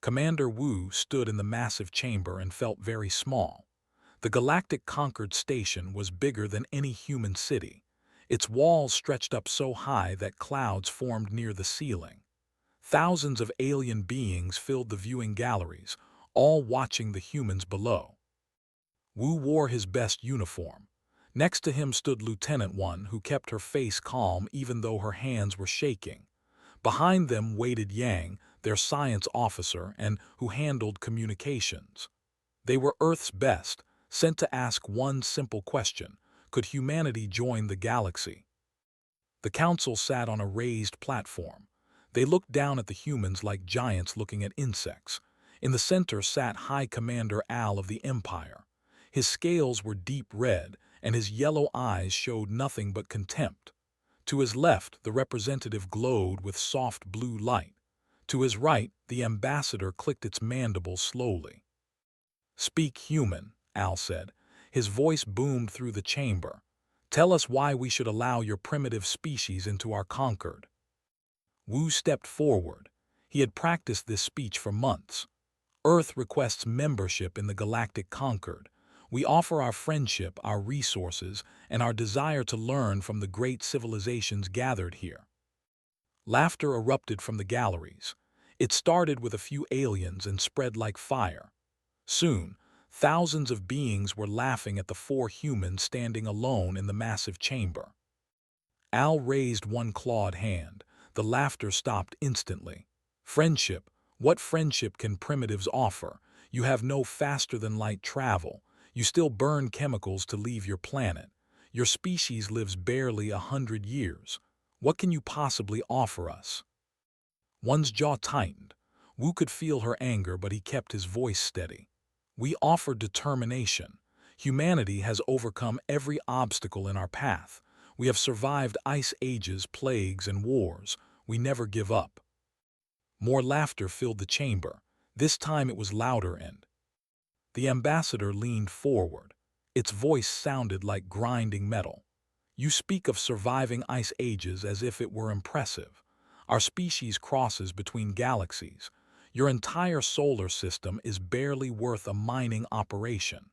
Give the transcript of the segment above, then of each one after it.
Commander Wu stood in the massive chamber and felt very small. The galactic conquered station was bigger than any human city. Its walls stretched up so high that clouds formed near the ceiling. Thousands of alien beings filled the viewing galleries, all watching the humans below. Wu wore his best uniform. Next to him stood Lieutenant One, who kept her face calm even though her hands were shaking. Behind them waited Yang, their science officer, and who handled communications. They were Earth's best, sent to ask one simple question: could humanity join the galaxy? The council sat on a raised platform. They looked down at the humans like giants looking at insects. In the center sat High Commander Al of the Empire. His scales were deep red, and his yellow eyes showed nothing but contempt. To his left, the representative glowed with soft blue light. To his right, the ambassador clicked its mandibles slowly. "Speak human," Al said. His voice boomed through the chamber. "Tell us why we should allow your primitive species into our conquered." Wu stepped forward. He had practiced this speech for months. "Earth requests membership in the Galactic Conquered. We offer our friendship, our resources, and our desire to learn from the great civilizations gathered here." Laughter erupted from the galleries. It started with a few aliens and spread like fire. Soon, thousands of beings were laughing at the four humans standing alone in the massive chamber. Al raised one clawed hand. The laughter stopped instantly. "Friendship? What friendship can primitives offer? You have no faster-than-light travel. You still burn chemicals to leave your planet. Your species lives barely 100 years. What can you possibly offer us?" One's jaw tightened. Wu could feel her anger, but he kept his voice steady. "We offer determination. Humanity has overcome every obstacle in our path. We have survived ice ages, plagues, and wars. We never give up." More laughter filled the chamber. This time it was louder, and the ambassador leaned forward. Its voice sounded like grinding metal. "You speak of surviving ice ages as if it were impressive. Our species crosses between galaxies. Your entire solar system is barely worth a mining operation."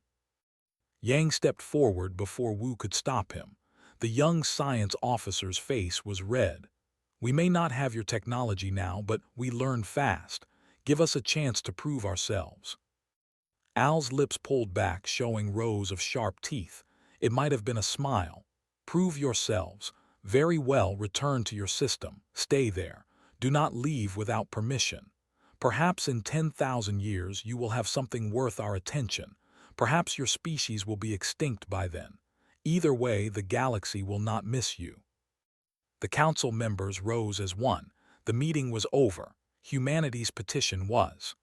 Yang stepped forward before Wu could stop him. The young science officer's face was red. "We may not have your technology now, but we learn fast. Give us a chance to prove ourselves." Al's lips pulled back, showing rows of sharp teeth. It might have been a smile. "Prove yourselves. Very well, return to your system. Stay there. Do not leave without permission. Perhaps in 10,000 years you will have something worth our attention. Perhaps your species will be extinct by then. Either way, the galaxy will not miss you." The council members rose as one. The meeting was over. Humanity's petition was.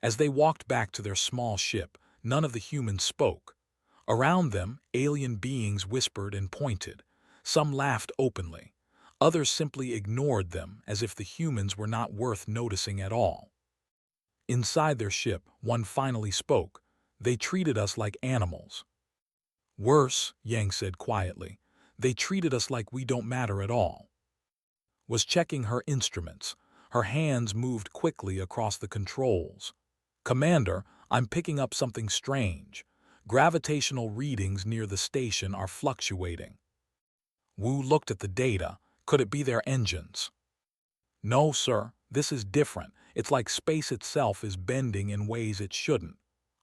As they walked back to their small ship, none of the humans spoke. Around them, alien beings whispered and pointed. Some laughed openly. Others simply ignored them, as if the humans were not worth noticing at all. Inside their ship, one finally spoke. "They treated us like animals." "Worse," Yang said quietly. "They treated us like we don't matter at all." Was checking her instruments. Her hands moved quickly across the controls. "Commander, I'm picking up something strange. Gravitational readings near the station are fluctuating." Wu looked at the data. Could it be their engines? "No, sir. This is different. It's like space itself is bending in ways it shouldn't."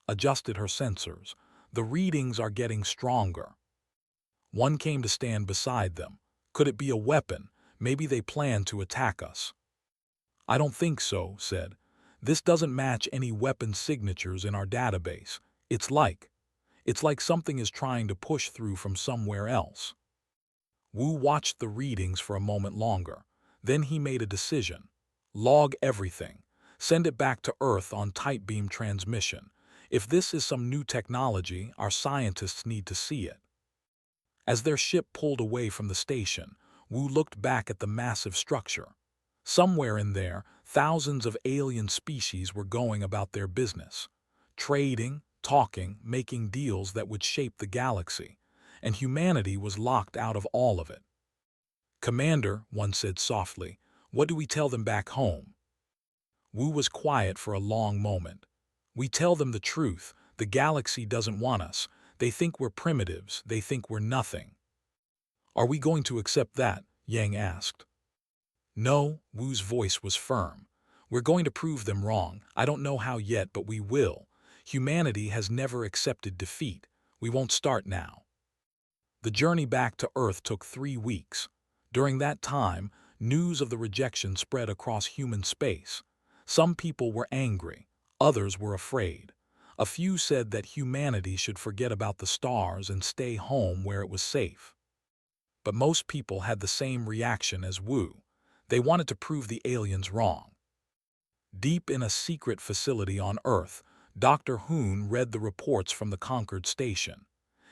Adjusted her sensors. "The readings are getting stronger." One came to stand beside them. "Could it be a weapon? Maybe they plan to attack us." "I don't think so," said. "This doesn't match any weapon signatures in our database. It's like something is trying to push through from somewhere else." Wu watched the readings for a moment longer. Then he made a decision. "Log everything. Send it back to Earth on tight beam transmission. If this is some new technology, our scientists need to see it." As their ship pulled away from the station, Wu looked back at the massive structure. Somewhere in there, thousands of alien species were going about their business. Trading, talking, making deals that would shape the galaxy. And humanity was locked out of all of it. "Commander," one said softly, "what do we tell them back home?" Wu was quiet for a long moment. We tell them the truth. The galaxy doesn't want us. They think we're primitives. They think we're nothing. Are we going to accept that? Yang asked. No, Wu's voice was firm. We're going to prove them wrong. I don't know how yet, but we will. Humanity has never accepted defeat. We won't start now. The journey back to Earth took 3 weeks. During that time, news of the rejection spread across human space. Some people were angry, others were afraid. A few said that humanity should forget about the stars and stay home where it was safe. But most people had the same reaction as Wu. They wanted to prove the aliens wrong. Deep in a secret facility on Earth, Dr. Hoon read the reports from the conquered station.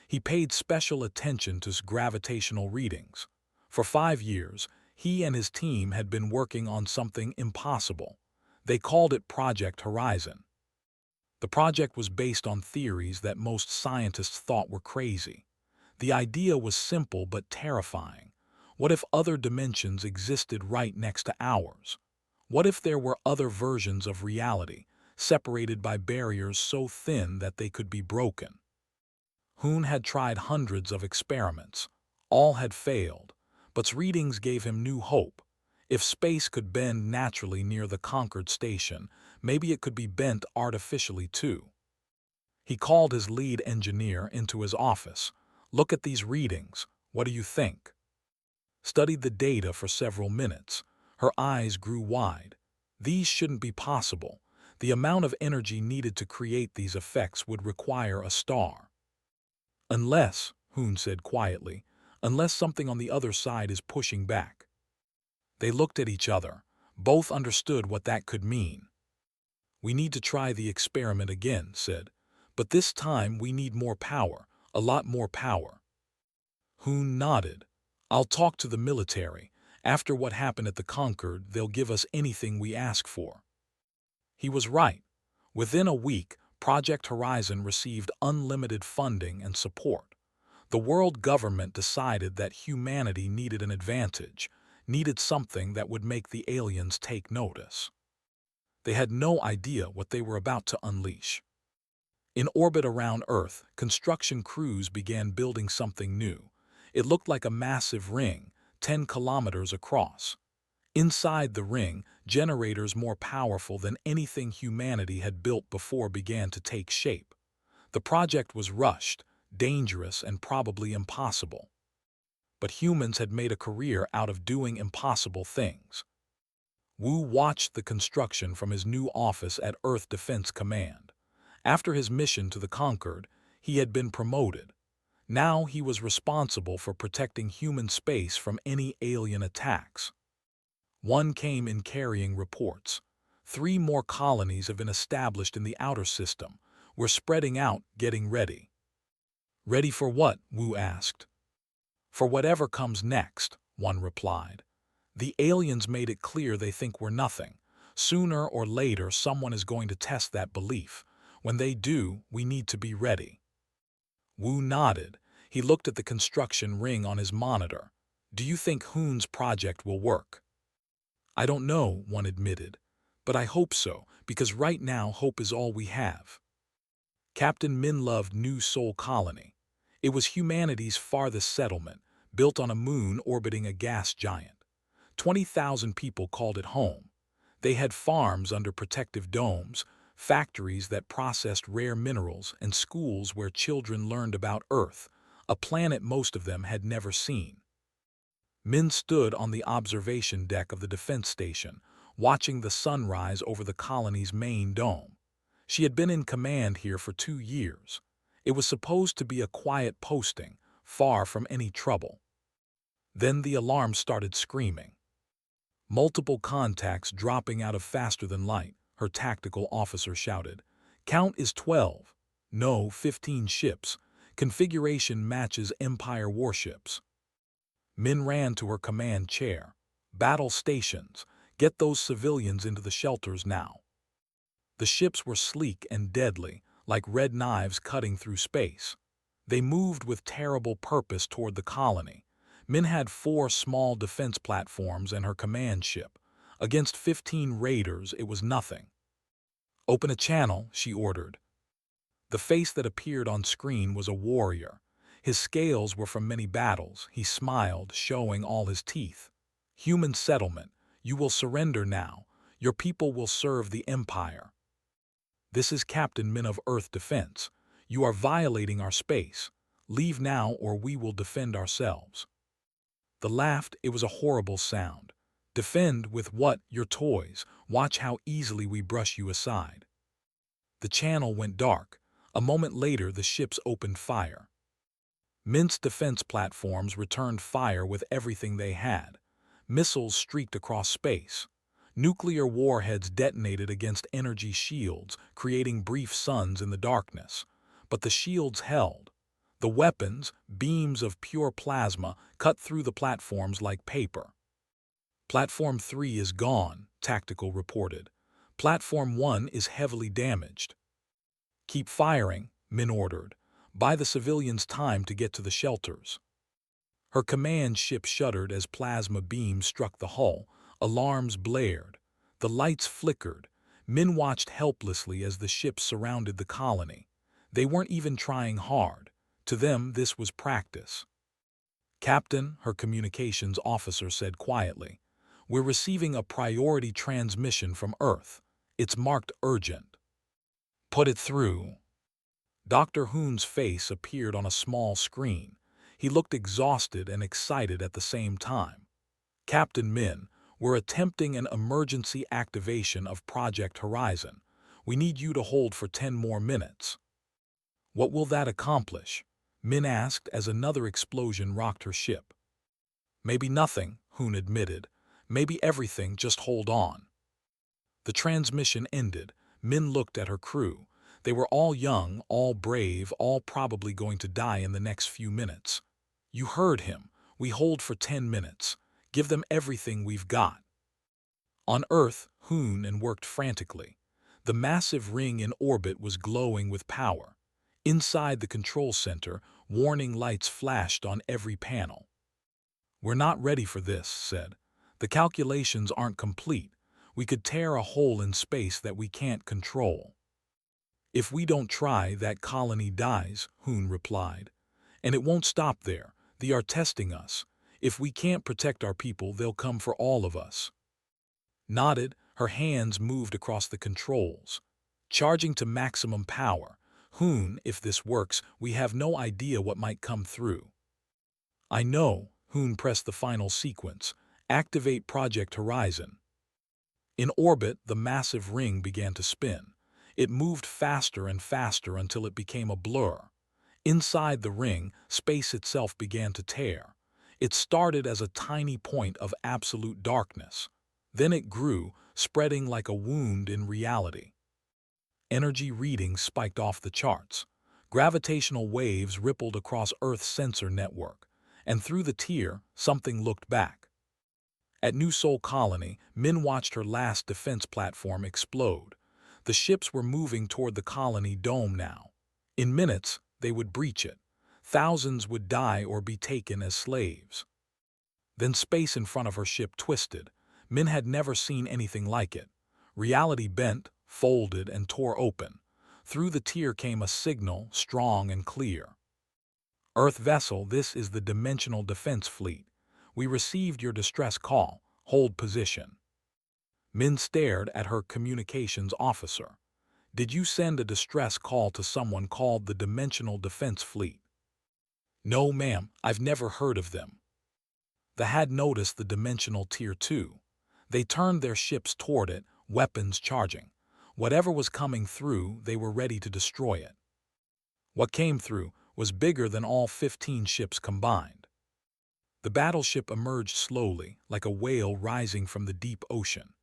He paid special attention to gravitational readings. For 5 years, he and his team had been working on something impossible. They called it Project Horizon. The project was based on theories that most scientists thought were crazy. The idea was simple but terrifying. What if other dimensions existed right next to ours? What if there were other versions of reality, separated by barriers so thin that they could be broken? Hoon had tried hundreds of experiments. All had failed, but readings gave him new hope. If space could bend naturally near the conquered station, maybe it could be bent artificially too. He called his lead engineer into his office. Look at these readings. What do you think? Studied the data for several minutes. Her eyes grew wide. These shouldn't be possible. The amount of energy needed to create these effects would require a star. Unless, Hoon said quietly, unless something on the other side is pushing back. They looked at each other. Both understood what that could mean. We need to try the experiment again, said. But this time we need more power, a lot more power. Hoon nodded. I'll talk to the military. After what happened at the Concord, they'll give us anything we ask for. He was right. Within a week, Project Horizon received unlimited funding and support. The world government decided that humanity needed an advantage, needed something that would make the aliens take notice. They had no idea what they were about to unleash. In orbit around Earth, construction crews began building something new. It looked like a massive ring, 10 kilometers across. Inside the ring, generators more powerful than anything humanity had built before began to take shape. The project was rushed, dangerous, and probably impossible. But humans had made a career out of doing impossible things. Wu watched the construction from his new office at Earth Defense Command. After his mission to the Concord, he had been promoted. Now he was responsible for protecting human space from any alien attacks. One came in carrying reports. 3 more colonies have been established in the outer system. We're spreading out, getting ready. Ready for what? Wu asked. For whatever comes next, one replied. The aliens made it clear they think we're nothing. Sooner or later, someone is going to test that belief. When they do, we need to be ready. Wu nodded. He looked at the construction ring on his monitor. Do you think Hoon's project will work? I don't know, one admitted. But I hope so, because right now hope is all we have. Captain Min loved New Sol Colony. It was humanity's farthest settlement, built on a moon orbiting a gas giant. 20,000 people called it home. They had farms under protective domes, factories that processed rare minerals, and schools where children learned about Earth, a planet most of them had never seen. Min stood on the observation deck of the defense station, watching the sunrise over the colony's main dome. She had been in command here for 2 years. It was supposed to be a quiet posting, far from any trouble. Then the alarm started screaming. Multiple contacts dropping out of faster than light, her tactical officer shouted. Count is 12. No, 15 ships. Configuration matches Empire warships. Min ran to her command chair. Battle stations. Get those civilians into the shelters now. The ships were sleek and deadly, like red knives cutting through space. They moved with terrible purpose toward the colony. Min had 4 small defense platforms and her command ship, Against 15 raiders, it was nothing. "Open a channel," she ordered. The face that appeared on screen was a warrior. His scales were from many battles. He smiled, showing all his teeth. "Human settlement. You will surrender now. Your people will serve the Empire." "This is Captain Min of Earth Defense. You are violating our space. Leave now or we will defend ourselves." The laughed. It was a horrible sound. "Defend with what? Your toys. Watch how easily we brush you aside." The channel went dark. A moment later, the ships opened fire. Min's defense platforms returned fire with everything they had. Missiles streaked across space. Nuclear warheads detonated against energy shields, creating brief suns in the darkness. But the shields held. The weapons, beams of pure plasma, cut through the platforms like paper. "Platform 3 is gone," Tactical reported. "Platform 1 is heavily damaged." "Keep firing," Min ordered. "Buy the civilians time to get to the shelters." Her command ship shuddered as plasma beams struck the hull. Alarms blared. The lights flickered. Min watched helplessly as the ships surrounded the colony. They weren't even trying hard. To them, this was practice. "Captain," her communications officer said quietly, "we're receiving a priority transmission from Earth. It's marked urgent." "Put it through." Dr. Hoon's face appeared on a small screen. He looked exhausted and excited at the same time. "Captain Min, we're attempting an emergency activation of Project Horizon. We need you to hold for 10 more minutes." "What will that accomplish?" Min asked as another explosion rocked her ship. "Maybe nothing," Hoon admitted. "Maybe everything, just hold on." The transmission ended. Min looked at her crew. They were all young, all brave, all probably going to die in the next few minutes. "You heard him. We hold for 10 minutes. Give them everything we've got." On Earth, Hoon worked frantically. The massive ring in orbit was glowing with power. Inside the control center, warning lights flashed on every panel. "We're not ready for this," said. "The calculations aren't complete. We could tear a hole in space that we can't control." "If we don't try, that colony dies," Hoon replied. "And it won't stop there. They are testing us. If we can't protect our people, they'll come for all of us." Nodded, her hands moved across the controls. "Charging to maximum power. Hoon, if this works, we have no idea what might come through." "I know." Hoon pressed the final sequence. "Activate Project Horizon." In orbit, the massive ring began to spin. It moved faster and faster until it became a blur. Inside the ring, space itself began to tear. It started as a tiny point of absolute darkness. Then it grew, spreading like a wound in reality. Energy readings spiked off the charts. Gravitational waves rippled across Earth's sensor network. And through the tear, something looked back. At New Sol Colony, Min watched her last defense platform explode. The ships were moving toward the colony dome now. In minutes, they would breach it. Thousands would die or be taken as slaves. Then space in front of her ship twisted. Min had never seen anything like it. Reality bent, folded, and tore open. Through the tear came a signal, strong and clear. "Earth vessel, this is the Dimensional Defense Fleet. We received your distress call. Hold position." Min stared at her communications officer. "Did you send a distress call to someone called the Dimensional Defense Fleet?" "No, ma'am, I've never heard of them." The had noticed the Dimensional Tier 2. They turned their ships toward it, weapons charging. Whatever was coming through, they were ready to destroy it. What came through was bigger than all 15 ships combined. The battleship emerged slowly, like a whale rising from the deep ocean.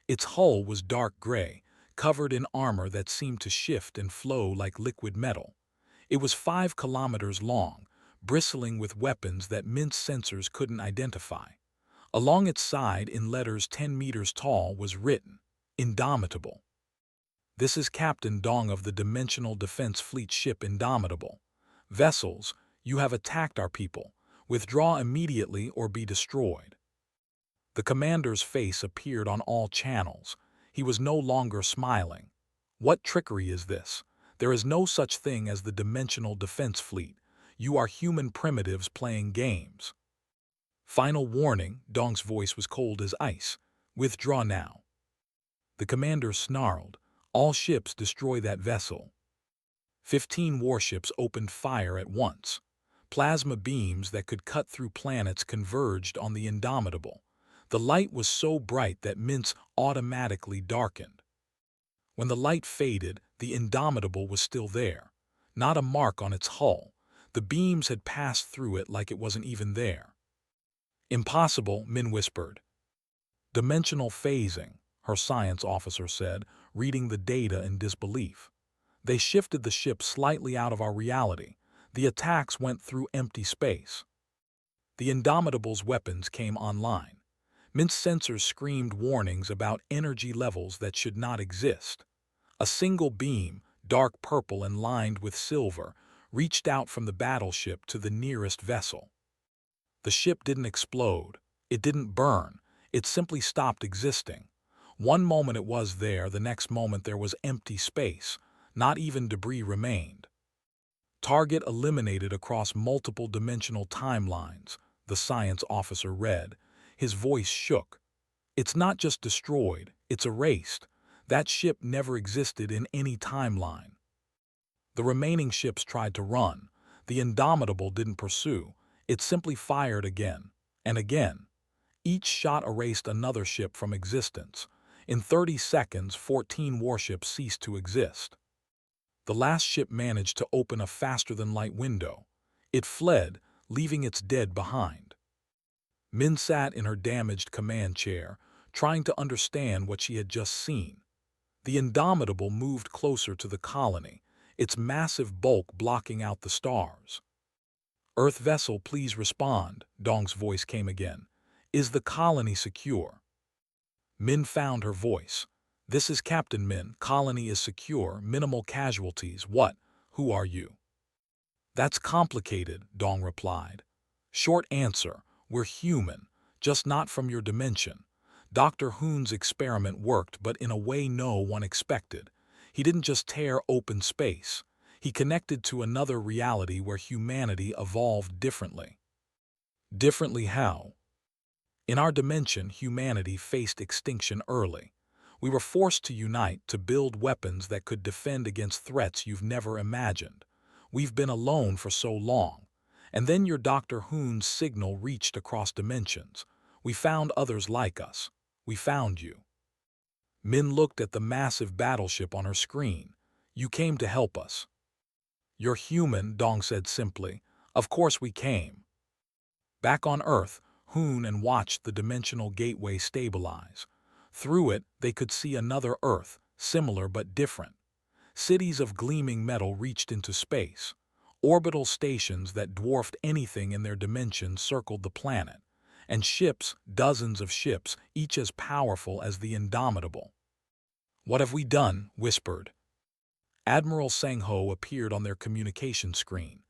Its hull was dark gray, covered in armor that seemed to shift and flow like liquid metal. It was 5 kilometers long, bristling with weapons that Mint's sensors couldn't identify. Along its side, in letters 10 meters tall, was written, "Indomitable." "This is Captain Dong of the Dimensional Defense Fleet ship Indomitable. Vessels, you have attacked our people. Withdraw immediately or be destroyed." The commander's face appeared on all channels. He was no longer smiling. What trickery is this? There is no such thing as the Dimensional Defense Fleet. You are human primitives playing games. Final warning, Dong's voice was cold as ice. Withdraw now. The commander snarled. All ships destroy that vessel. 15 warships opened fire at once. Plasma beams that could cut through planets converged on the Indomitable. The light was so bright that Mintz automatically darkened. When the light faded, the Indomitable was still there. Not a mark on its hull. The beams had passed through it like it wasn't even there. Impossible, Min whispered. Dimensional phasing, her science officer said, reading the data in disbelief. They shifted the ship slightly out of our reality. The attacks went through empty space. The Indomitable's weapons came online. Mint's sensors screamed warnings about energy levels that should not exist. A single beam, dark purple and lined with silver, reached out from the battleship to the nearest vessel. The ship didn't explode. It didn't burn. It simply stopped existing. One moment it was there, the next moment there was empty space. Not even debris remained. Target eliminated across multiple dimensional timelines, the science officer read. His voice shook. It's not just destroyed, it's erased. That ship never existed in any timeline. The remaining ships tried to run. The Indomitable didn't pursue. It simply fired again and again. Each shot erased another ship from existence. In 30 seconds, 14 warships ceased to exist. The last ship managed to open a faster-than-light window. It fled, leaving its dead behind. Min sat in her damaged command chair, trying to understand what she had just seen. The Indomitable moved closer to the colony, its massive bulk blocking out the stars. Earth vessel, please respond, Dong's voice came again. Is the colony secure? Min found her voice. This is Captain Min. Colony is secure, minimal casualties. What? Who are you? That's complicated, Dong replied. Short answer, we're human, just not from your dimension. Dr. Hoon's experiment worked, but in a way no one expected. He didn't just tear open space. He connected to another reality where humanity evolved differently. Differently how? In our dimension, humanity faced extinction early. We were forced to unite to build weapons that could defend against threats you've never imagined. We've been alone for so long. And then your Dr. Hoon's signal reached across dimensions. We found others like us. We found you. Min looked at the massive battleship on her screen. You came to help us. You're human, Dong said simply. Of course we came. Back on Earth, Hoon and watched the dimensional gateway stabilize. Through it, they could see another Earth, similar but different. Cities of gleaming metal reached into space. Orbital stations that dwarfed anything in their dimension circled the planet. And ships, dozens of ships, each as powerful as the Indomitable. What have we done? Whispered. Admiral Sang-ho appeared on their communication screen.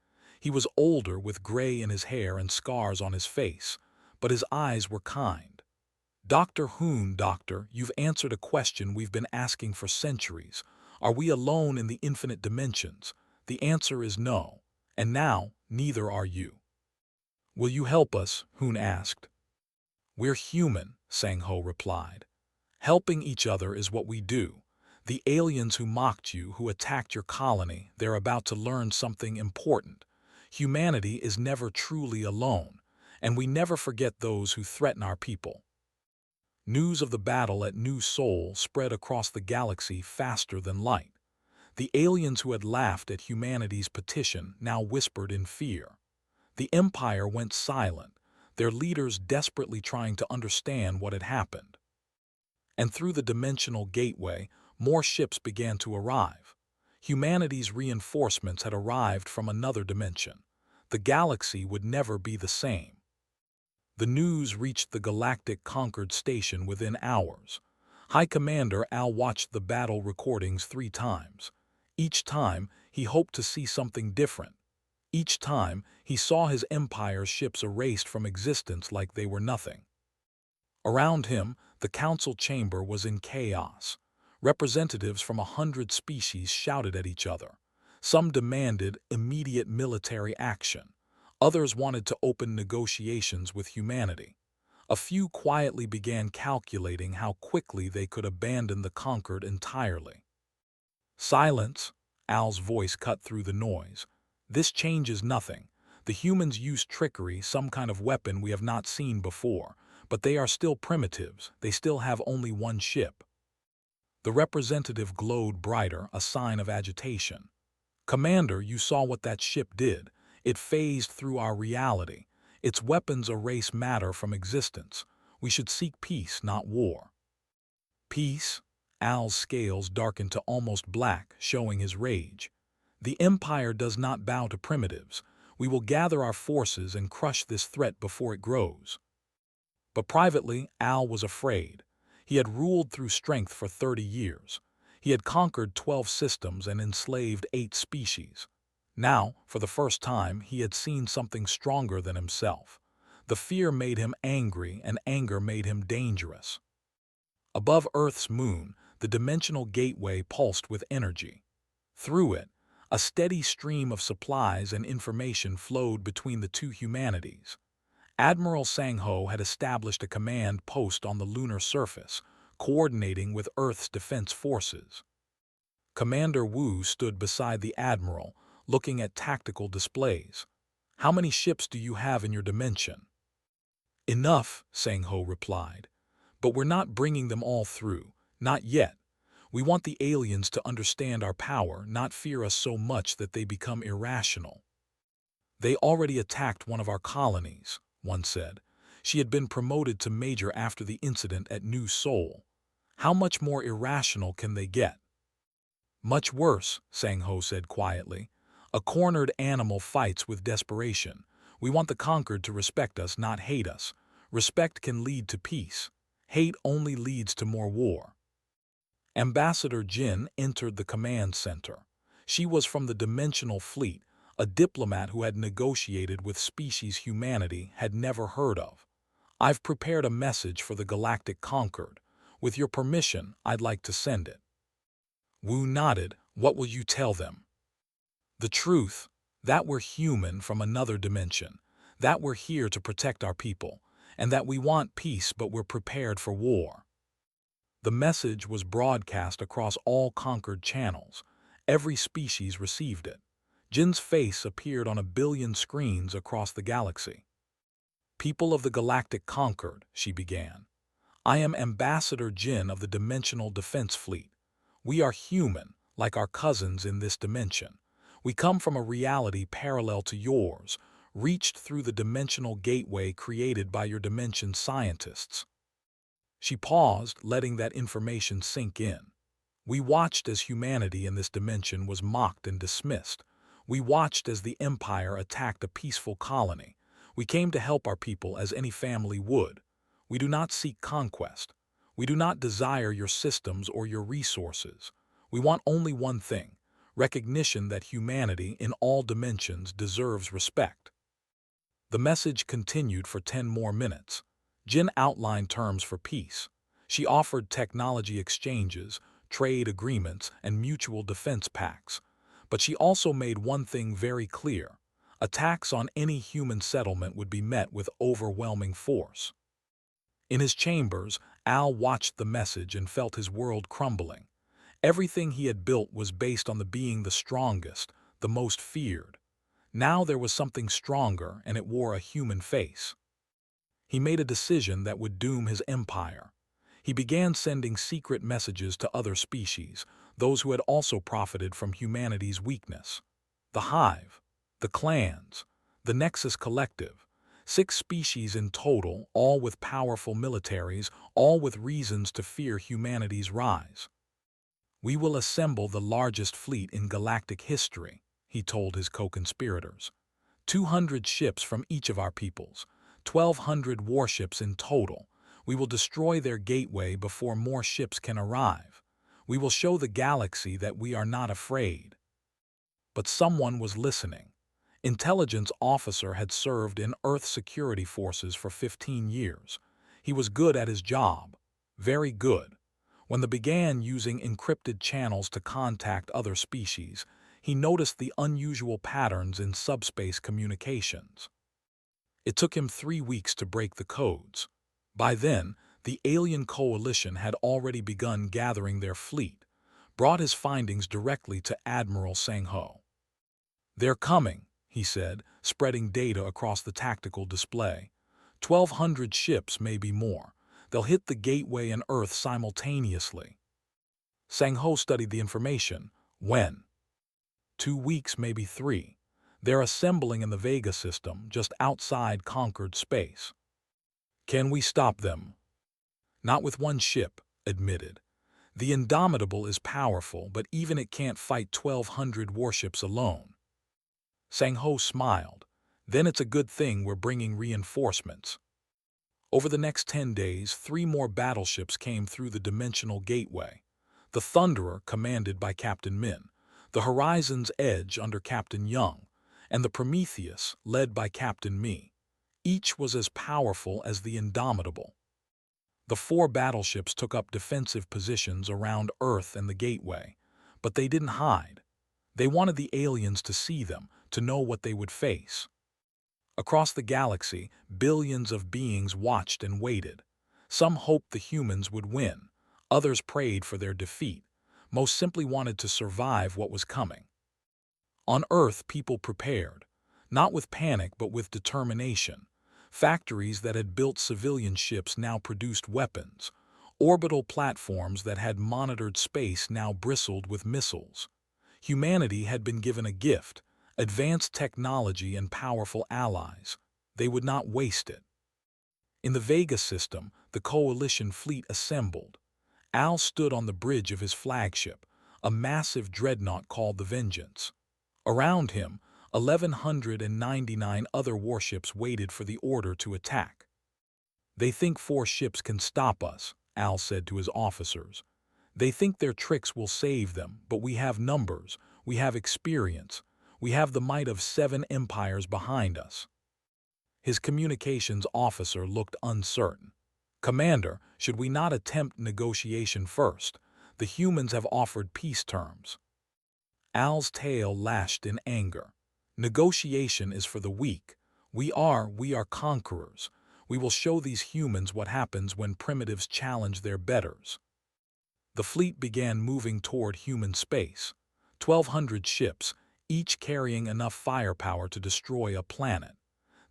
He was older, with gray in his hair and scars on his face, but his eyes were kind. Dr. Hoon, Doctor, you've answered a question we've been asking for centuries. Are we alone in the infinite dimensions? The answer is no. And now, neither are you. Will you help us? Hoon asked. We're human, Sang-ho replied. Helping each other is what we do. The aliens who mocked you, who attacked your colony, they're about to learn something important. Humanity is never truly alone, and we never forget those who threaten our people. News of the battle at New Seoul spread across the galaxy faster than light. The aliens who had laughed at humanity's petition now whispered in fear. The Empire went silent, their leaders desperately trying to understand what had happened. And through the dimensional gateway, more ships began to arrive. Humanity's reinforcements had arrived from another dimension. The galaxy would never be the same. The news reached the Galactic Concord station within hours. High Commander Al watched the battle recordings 3 times. Each time, he hoped to see something different. Each time, he saw his Empire's ships erased from existence like they were nothing. Around him, the council chamber was in chaos. Representatives from 100 species shouted at each other. Some demanded immediate military action. Others wanted to open negotiations with humanity. A few quietly began calculating how quickly they could abandon the conquered entirely. Silence, Al's voice cut through the noise. This changes nothing. The humans use trickery, some kind of weapon we have not seen before, but they are still primitives. They still have only one ship. The representative glowed brighter, a sign of agitation. Commander, you saw what that ship did. It phased through our reality. Its weapons erase matter from existence. We should seek peace, not war. Peace? Al's scales darkened to almost black, showing his rage. The Empire does not bow to primitives. We will gather our forces and crush this threat before it grows. But privately, Al was afraid. He had ruled through strength for 30 years. He had conquered 12 systems and enslaved 8 species. Now, for the first time, he had seen something stronger than himself. The fear made him angry, and anger made him dangerous. Above Earth's moon, the dimensional gateway pulsed with energy. Through it, a steady stream of supplies and information flowed between the two humanities. Admiral Sang-ho had established a command post on the lunar surface, coordinating with Earth's defense forces. Commander Wu stood beside the admiral, looking at tactical displays. "How many ships do you have in your dimension?" "Enough," Sang-ho replied. "But we're not bringing them all through. Not yet. We want the aliens to understand our power, not fear us so much that they become irrational." "They already attacked one of our colonies," one said. "She had been promoted to major after the incident at New Seoul. How much more irrational can they get?" "Much worse," Sang-ho said quietly. "A cornered animal fights with desperation. We want the conquered to respect us, not hate us. Respect can lead to peace. Hate only leads to more war." Ambassador Jin entered the command center. She was from the Dimensional Fleet, a diplomat who had negotiated with species humanity had never heard of. "I've prepared a message for the Galactic Conquered. With your permission, I'd like to send it." Wu nodded. "What will you tell them?" "The truth, that we're human from another dimension, that we're here to protect our people, and that we want peace but we're prepared for war." The message was broadcast across all conquered channels. Every species received it. Jin's face appeared on 1 billion screens across the galaxy. "People of the Galactic Conquered," she began. "I am Ambassador Jin of the Dimensional Defense Fleet. We are human, like our cousins in this dimension. We come from a reality parallel to yours, reached through the dimensional gateway created by your dimension's scientists." She paused, letting that information sink in. "We watched as humanity in this dimension was mocked and dismissed. We watched as the Empire attacked a peaceful colony. We came to help our people as any family would. We do not seek conquest. We do not desire your systems or your resources. We want only one thing: recognition that humanity in all dimensions deserves respect." The message continued for 10 more minutes. Jin outlined terms for peace. She offered technology exchanges, trade agreements, and mutual defense pacts. But she also made one thing very clear: attacks on any human settlement would be met with overwhelming force. In his chambers, Al watched the message and felt his world crumbling. Everything he had built was based on the being the strongest, the most feared. Now there was something stronger, and it wore a human face. He made a decision that would doom his empire. He began sending secret messages to other species, those who had also profited from humanity's weakness. The Hive, the clans, the Nexus Collective, 6 species in total, all with powerful militaries, all with reasons to fear humanity's rise. "We will assemble the largest fleet in galactic history," he told his co-conspirators. 200 ships from each of our peoples, 1,200 warships in total. We will destroy their gateway before more ships can arrive. We will show the galaxy that we are not afraid. But someone was listening. Intelligence officer had served in Earth security forces for 15 years. He was good at his job. Very good. When they began using encrypted channels to contact other species, he noticed the unusual patterns in subspace communications. It took him 3 weeks to break the codes. By then, the alien coalition had already begun gathering their fleet, brought his findings directly to Admiral Sang-ho. "They're coming," he said, spreading data across the tactical display. 1,200 ships, maybe more. They'll hit the Gateway and Earth simultaneously. Sang-ho studied the information. When? 2 weeks, maybe 3. They're assembling in the Vega system, just outside conquered space. Can we stop them? Not with one ship, admitted. The Indomitable is powerful, but even it can't fight 1,200 warships alone. Sang-ho smiled. Then it's a good thing we're bringing reinforcements. Over the next 10 days, 3 more battleships came through the dimensional gateway. The Thunderer, commanded by Captain Min, the Horizon's Edge under Captain Young, and the Prometheus, led by Captain Mi. Each was as powerful as the Indomitable. The 4 battleships took up defensive positions around Earth and the Gateway, but they didn't hide. They wanted the aliens to see them, to know what they would face. Across the galaxy, billions of beings watched and waited. Some hoped the humans would win. Others prayed for their defeat. Most simply wanted to survive what was coming. On Earth, people prepared, not with panic but with determination. Factories that had built civilian ships now produced weapons. Orbital platforms that had monitored space now bristled with missiles. Humanity had been given a gift, advanced technology and powerful allies. They would not waste it. In the Vega system, the Coalition fleet assembled. Al stood on the bridge of his flagship, a massive dreadnought called the Vengeance. Around him, 1,199 other warships waited for the order to attack. "They think 4 ships can stop us," Al said to his officers. "They think their tricks will save them, but we have numbers, we have experience, we have the might of 7 empires behind us." His communications officer looked uncertain. "Commander, should we not attempt negotiation first? The humans have offered peace terms." Al's tail lashed in anger. "Negotiation is for the weak. We are conquerors. We will show these humans what happens when primitives challenge their betters." The fleet began moving toward human space. 1,200 ships, each carrying enough firepower to destroy a planet.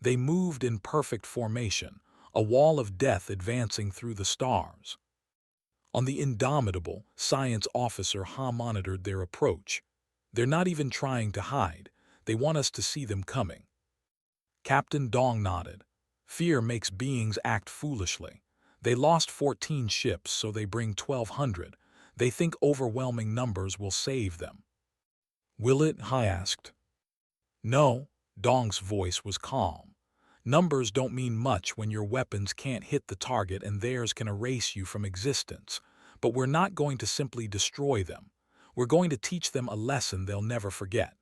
They moved in perfect formation, a wall of death advancing through the stars. On the Indomitable, Science Officer Ha monitored their approach. "They're not even trying to hide. They want us to see them coming." Captain Dong nodded. "Fear makes beings act foolishly. They lost 14 ships, so they bring 1,200. They think overwhelming numbers will save them." "Will it?" Ha asked. "No," Dong's voice was calm. "Numbers don't mean much when your weapons can't hit the target and theirs can erase you from existence. But we're not going to simply destroy them. We're going to teach them a lesson they'll never forget."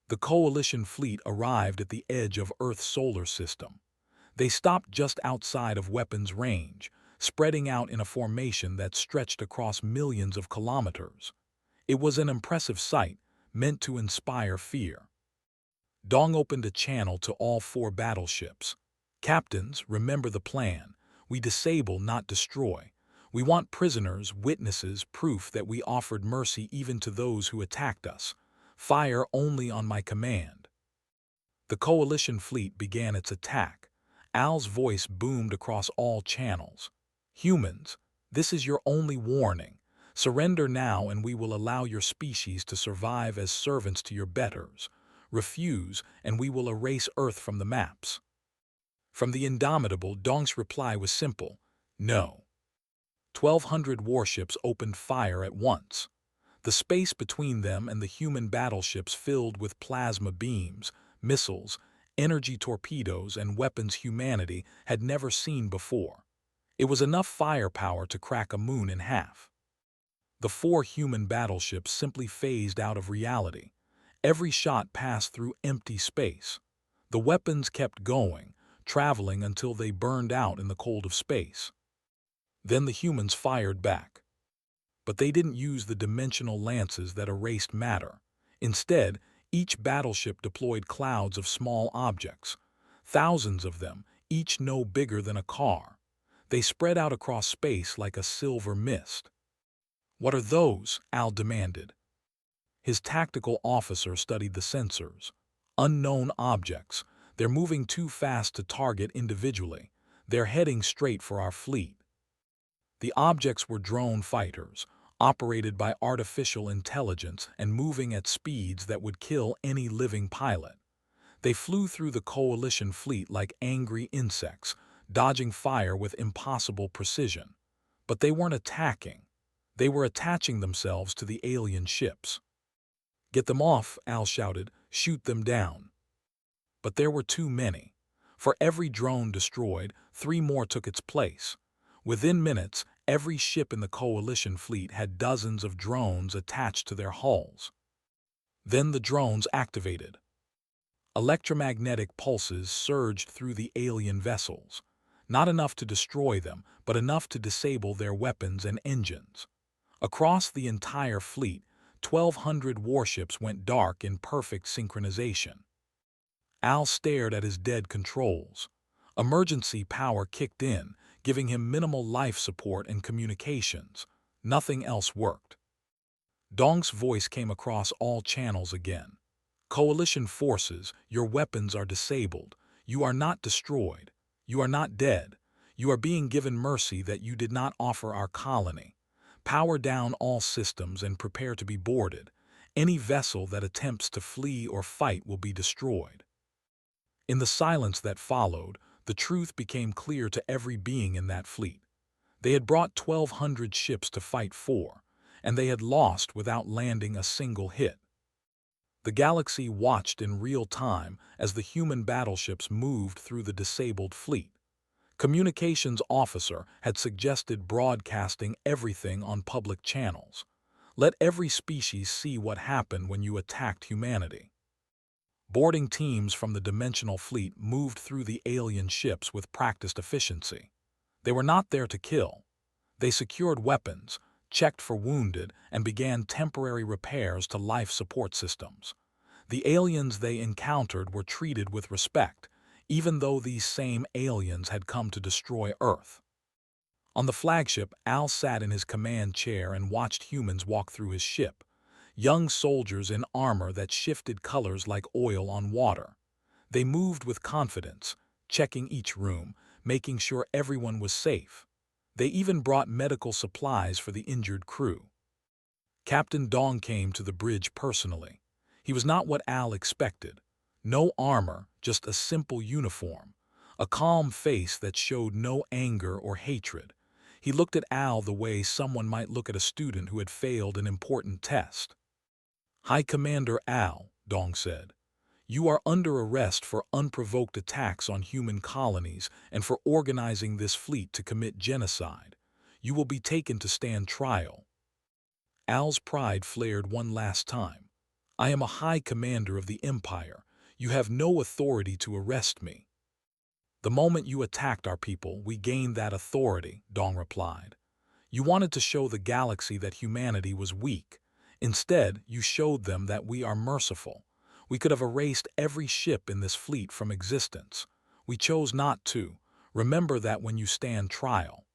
The Coalition fleet arrived at the edge of Earth's solar system. They stopped just outside of weapons range, spreading out in a formation that stretched across millions of kilometers. It was an impressive sight, meant to inspire fear. Dong opened a channel to all 4 battleships. "Captains, remember the plan. We disable, not destroy. We want prisoners, witnesses, proof that we offered mercy even to those who attacked us. Fire only on my command." The Coalition fleet began its attack. Al's voice boomed across all channels. "Humans, this is your only warning. Surrender now and we will allow your species to survive as servants to your betters. Refuse and we will erase Earth from the maps." From the Indomitable, Dong's reply was simple: "No." 1,200 warships opened fire at once. The space between them and the human battleships filled with plasma beams, missiles, energy torpedoes, and weapons humanity had never seen before. It was enough firepower to crack a moon in half. The 4 human battleships simply phased out of reality. Every shot passed through empty space. The weapons kept going, traveling until they burned out in the cold of space. Then the humans fired back. But they didn't use the dimensional lances that erased matter. Instead, each battleship deployed clouds of small objects, thousands of them, each no bigger than a car. They spread out across space like a silver mist. "What are those?" Al demanded. His tactical officer studied the sensors. "Unknown objects. They're moving too fast to target individually. They're heading straight for our fleet." The objects were drone fighters, operated by artificial intelligence and moving at speeds that would kill any living pilot. They flew through the coalition fleet like angry insects, dodging fire with impossible precision. But they weren't attacking. They were attaching themselves to the alien ships. "Get them off," Al shouted. "Shoot them down." But there were too many. For every drone destroyed, 3 more took its place. Within minutes, every ship in the coalition fleet had dozens of drones attached to their hulls. Then the drones activated. Electromagnetic pulses surged through the alien vessels, not enough to destroy them, but enough to disable their weapons and engines. Across the entire fleet, 1,200 warships went dark in perfect synchronization. Al stared at his dead controls. Emergency power kicked in, giving him minimal life support and communications. Nothing else worked. Dong's voice came across all channels again. "Coalition forces, your weapons are disabled. You are not destroyed. You are not dead. You are being given mercy that you did not offer our colony. Power down all systems and prepare to be boarded. Any vessel that attempts to flee or fight will be destroyed." In the silence that followed, the truth became clear to every being in that fleet. They had brought 1,200 ships to fight for, and they had lost without landing a single hit. The galaxy watched in real time as the human battleships moved through the disabled fleet. Communications officer had suggested broadcasting everything on public channels. Let every species see what happened when you attacked humanity. Boarding teams from the dimensional fleet moved through the alien ships with practiced efficiency. They were not there to kill. They secured weapons, checked for wounded, and began temporary repairs to life support systems. The aliens they encountered were treated with respect, even though these same aliens had come to destroy Earth. On the flagship, Al sat in his command chair and watched humans walk through his ship. Young soldiers in armor that shifted colors like oil on water. They moved with confidence, checking each room, making sure everyone was safe. They even brought medical supplies for the injured crew. Captain Dong came to the bridge personally. He was not what Al expected. No armor, just a simple uniform. A calm face that showed no anger or hatred. He looked at Al the way someone might look at a student who had failed an important test. "High Commander Al," Dong said, "you are under arrest for unprovoked attacks on human colonies and for organizing this fleet to commit genocide. You will be taken to stand trial." Al's pride flared one last time. "I am a High Commander of the Empire. You have no authority to arrest me." "The moment you attacked our people, we gained that authority," Dong replied. "You wanted to show the galaxy that humanity was weak. Instead, you showed them that we are merciful. We could have erased every ship in this fleet from existence. We chose not to. Remember that when you stand trial."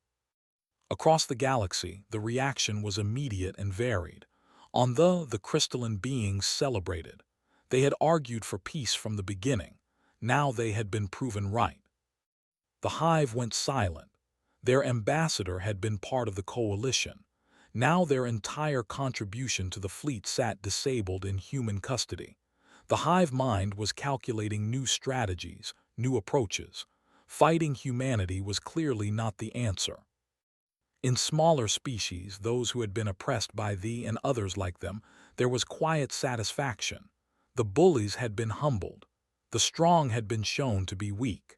Across the galaxy, the reaction was immediate and varied. On the crystalline beings celebrated. They had argued for peace from the beginning. Now they had been proven right. The Hive went silent. Their ambassador had been part of the coalition. Now their entire contribution to the fleet sat disabled in human custody. The hive mind was calculating new strategies, new approaches. Fighting humanity was clearly not the answer. In smaller species, those who had been oppressed by thee and others like them, there was quiet satisfaction. The bullies had been humbled. The strong had been shown to be weak.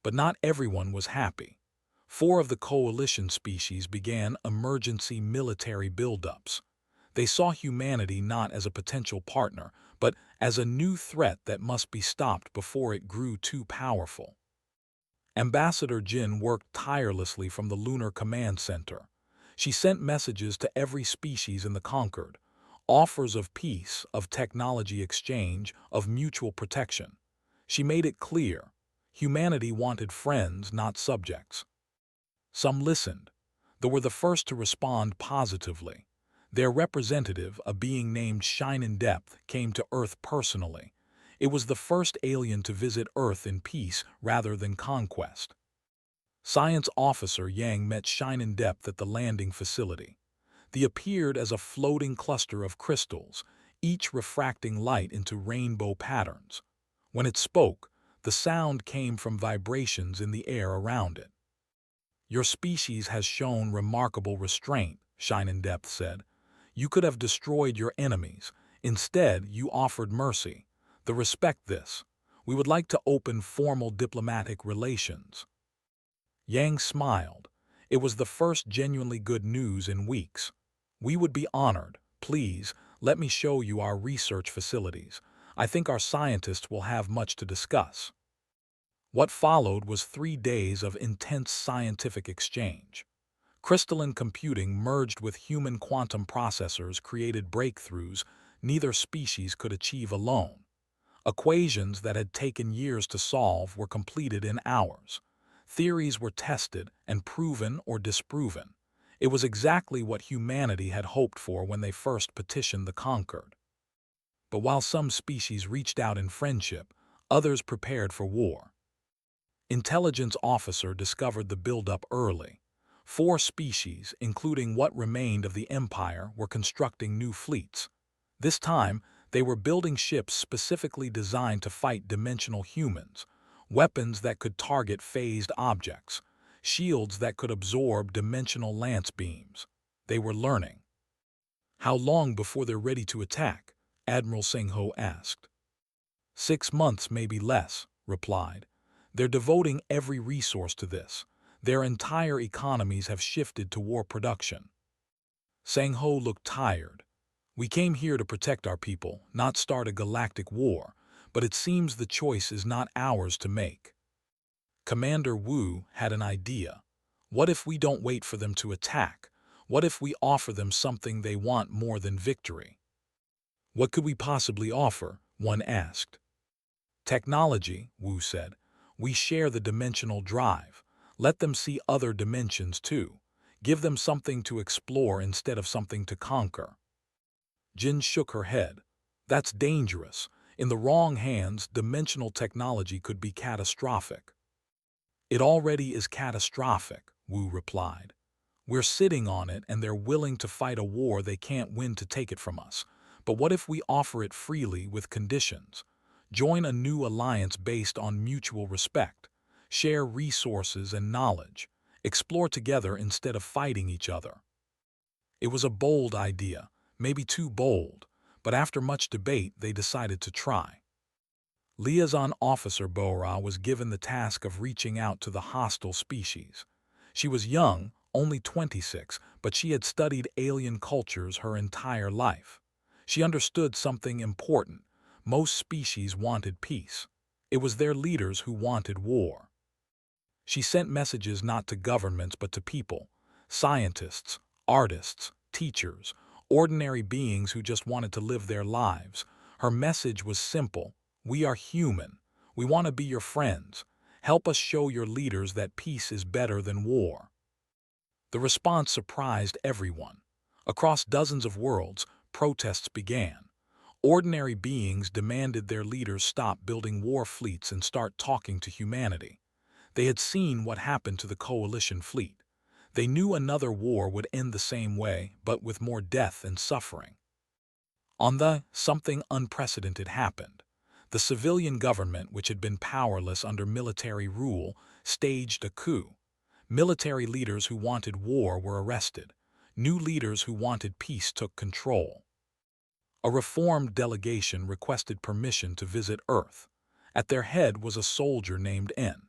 But not everyone was happy. 4 of the coalition species began emergency military buildups. They saw humanity not as a potential partner, but as a new threat that must be stopped before it grew too powerful. Ambassador Jin worked tirelessly from the Lunar Command Center. She sent messages to every species in the Conquered, offers of peace, of technology exchange, of mutual protection. She made it clear, humanity wanted friends, not subjects. Some listened. They were the first to respond positively. Their representative, a being named Shine in Depth, came to Earth personally. It was the first alien to visit Earth in peace rather than conquest. Science Officer Yang met Shine in Depth at the landing facility. They appeared as a floating cluster of crystals, each refracting light into rainbow patterns. When it spoke, the sound came from vibrations in the air around it. "Your species has shown remarkable restraint," Shine in Depth said. "You could have destroyed your enemies. Instead, you offered mercy. To respect this, we would like to open formal diplomatic relations." Yang smiled. It was the first genuinely good news in weeks. "We would be honored. Please, let me show you our research facilities. I think our scientists will have much to discuss." What followed was 3 days of intense scientific exchange. Crystalline computing merged with human quantum processors created breakthroughs neither species could achieve alone. Equations that had taken years to solve were completed in hours. Theories were tested and proven or disproven. It was exactly what humanity had hoped for when they first petitioned the Conquered. But while some species reached out in friendship, others prepared for war. Intelligence officer discovered the buildup early. 4 species, including what remained of the Empire, were constructing new fleets. This time, they were building ships specifically designed to fight dimensional humans, weapons that could target phased objects, shields that could absorb dimensional lance beams. They were learning. "How long before they're ready to attack?" Admiral Singho asked. 6 months, maybe less, replied. "They're devoting every resource to this. Their entire economies have shifted to war production." Sangho looked tired. "We came here to protect our people, not start a galactic war, but it seems the choice is not ours to make." Commander Wu had an idea. "What if we don't wait for them to attack? What if we offer them something they want more than victory?" "What could we possibly offer?" one asked. "Technology," Wu said. "We share the dimensional drive. Let them see other dimensions too. Give them something to explore instead of something to conquer." Jin shook her head. "That's dangerous. In the wrong hands, dimensional technology could be catastrophic." "It already is catastrophic," Wu replied. "We're sitting on it and they're willing to fight a war they can't win to take it from us. But what if we offer it freely with conditions? Join a new alliance based on mutual respect. Share resources and knowledge. Explore together instead of fighting each other." It was a bold idea, maybe too bold, but after much debate they decided to try. Liaison Officer Bora was given the task of reaching out to the hostile species. She was young, only 26, but she had studied alien cultures her entire life. She understood something important. Most species wanted peace. It was their leaders who wanted war. She sent messages not to governments but to people, scientists, artists, teachers, ordinary beings who just wanted to live their lives. Her message was simple: "We are human. We want to be your friends. Help us show your leaders that peace is better than war." The response surprised everyone. Across dozens of worlds, protests began. Ordinary beings demanded their leaders stop building war fleets and start talking to humanity. They had seen what happened to the coalition fleet. They knew another war would end the same way, but with more death and suffering. Something unprecedented happened. The civilian government, which had been powerless under military rule, staged a coup. Military leaders who wanted war were arrested. New leaders who wanted peace took control. A reformed delegation requested permission to visit Earth. At their head was a soldier named N.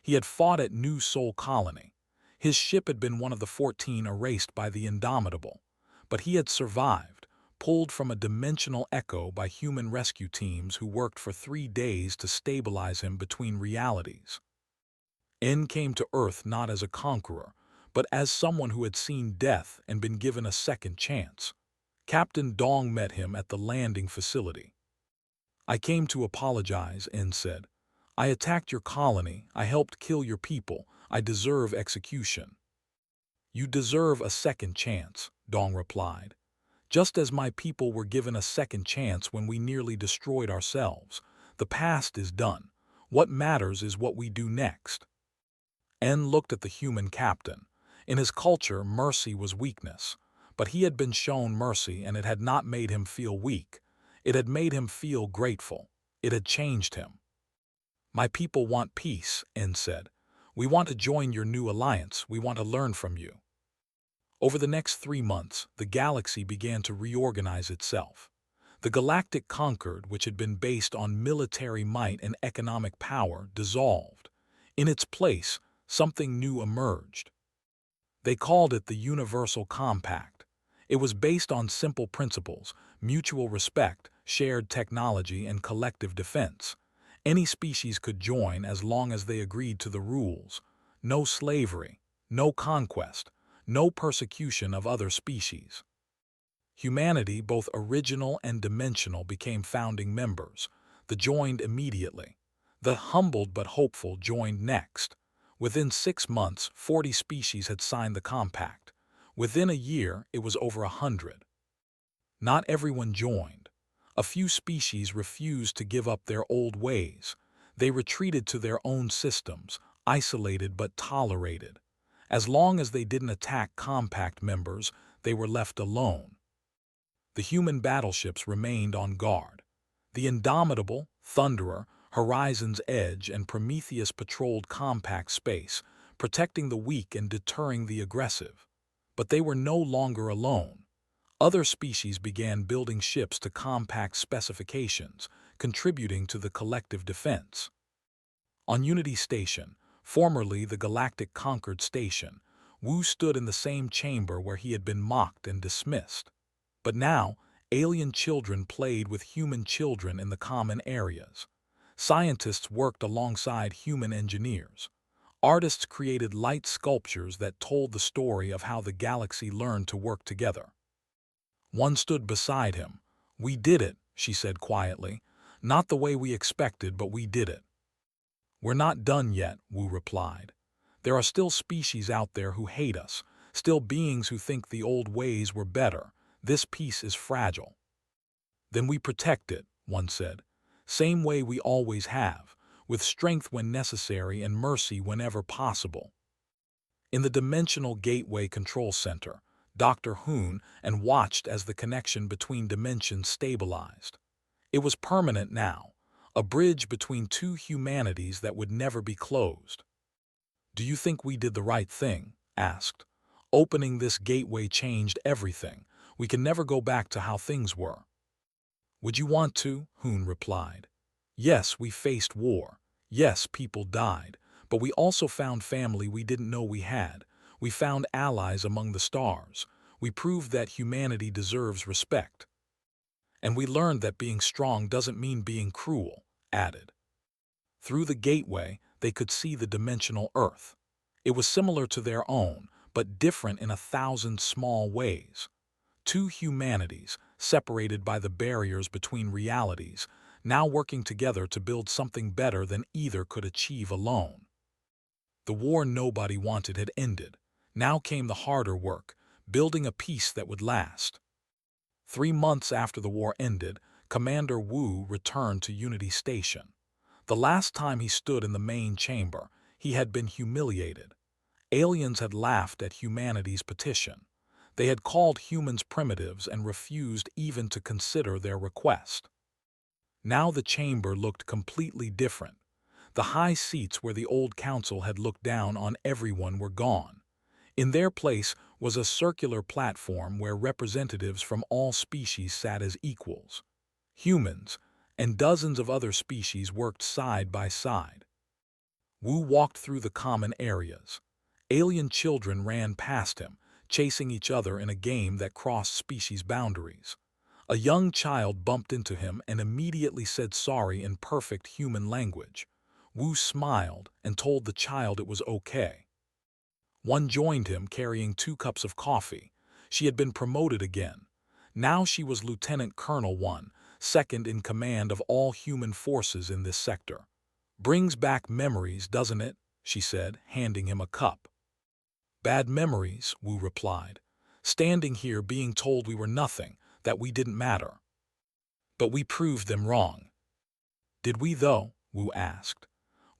He had fought at New Sol Colony. His ship had been one of the 14 erased by the Indomitable, but he had survived, pulled from a dimensional echo by human rescue teams who worked for 3 days to stabilize him between realities. N came to Earth not as a conqueror, but as someone who had seen death and been given a second chance. Captain Dong met him at the landing facility. "I came to apologize," N said. "I attacked your colony, I helped kill your people, I deserve execution." "You deserve a second chance," Dong replied. "Just as my people were given a second chance when we nearly destroyed ourselves. The past is done. What matters is what we do next." N looked at the human captain. In his culture, mercy was weakness. But he had been shown mercy, and it had not made him feel weak. It had made him feel grateful. It had changed him. "My people want peace," N said. "We want to join your new alliance. We want to learn from you." Over the next 3 months, the galaxy began to reorganize itself. The Galactic Concord, which had been based on military might and economic power, dissolved. In its place, something new emerged. They called it the Universal Compact. It was based on simple principles: mutual respect, shared technology, and collective defense. Any species could join as long as they agreed to the rules. No slavery, no conquest, no persecution of other species. Humanity, both original and dimensional, became founding members. The joined immediately. The humbled but hopeful joined next. Within 6 months, 40 species had signed the compact. Within a year, it was over 100. Not everyone joined. A few species refused to give up their old ways. They retreated to their own systems, isolated but tolerated. As long as they didn't attack compact members, they were left alone. The human battleships remained on guard. The Indomitable, Thunderer, Horizon's Edge, and Prometheus patrolled compact space, protecting the weak and deterring the aggressive. But they were no longer alone. Other species began building ships to compact specifications, contributing to the collective defense. On Unity Station, formerly the Galactic Concord Station, Wu stood in the same chamber where he had been mocked and dismissed. But now, alien children played with human children in the common areas. Scientists worked alongside human engineers. Artists created light sculptures that told the story of how the galaxy learned to work together. One stood beside him. "We did it," she said quietly. "Not the way we expected, but we did it." "We're not done yet," Wu replied. "There are still species out there who hate us, still beings who think the old ways were better. This peace is fragile." "Then we protect it," one said. "Same way we always have, with strength when necessary and mercy whenever possible." In the Dimensional Gateway Control Center, Dr. Hoon and watched as the connection between dimensions stabilized. It was permanent now, a bridge between two humanities that would never be closed. "Do you think we did the right thing?" asked. "Opening this gateway changed everything. We can never go back to how things were." "Would you want to?" Hoon replied. "Yes, we faced war. Yes, people died. But we also found family we didn't know we had. We found allies among the stars. We proved that humanity deserves respect. And we learned that being strong doesn't mean being cruel," added. Through the gateway, they could see the dimensional Earth. It was similar to their own, but different in 1,000 small ways. Two humanities, separated by the barriers between realities, now working together to build something better than either could achieve alone. The war nobody wanted had ended. Now came the harder work, building a peace that would last. 3 months after the war ended, Commander Wu returned to Unity Station. The last time he stood in the main chamber, he had been humiliated. Aliens had laughed at humanity's petition. They had called humans primitives and refused even to consider their request. Now the chamber looked completely different. The high seats where the old council had looked down on everyone were gone. In their place was a circular platform where representatives from all species sat as equals. Humans and dozens of other species worked side by side. Wu walked through the common areas. Alien children ran past him, chasing each other in a game that crossed species boundaries. A young child bumped into him and immediately said sorry in perfect human language. Wu smiled and told the child it was okay. One joined him carrying 2 cups of coffee. She had been promoted again. Now she was Lieutenant Colonel 1, second in command of all human forces in this sector. "Brings back memories, doesn't it?" she said, handing him a cup. "Bad memories," Wu replied. "Standing here being told we were nothing, that we didn't matter. But we proved them wrong." "Did we, though?" Wu asked.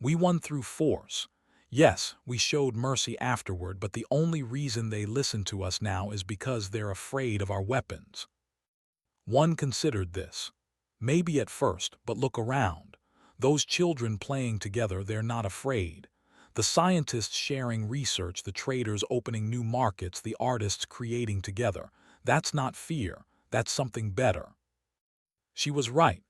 "We won through force. Yes, we showed mercy afterward, but the only reason they listen to us now is because they're afraid of our weapons." One considered this. Maybe at first, but look around. Those children playing together, they're not afraid. The scientists sharing research, the traders opening new markets, the artists creating together. That's not fear, that's something better. She was right.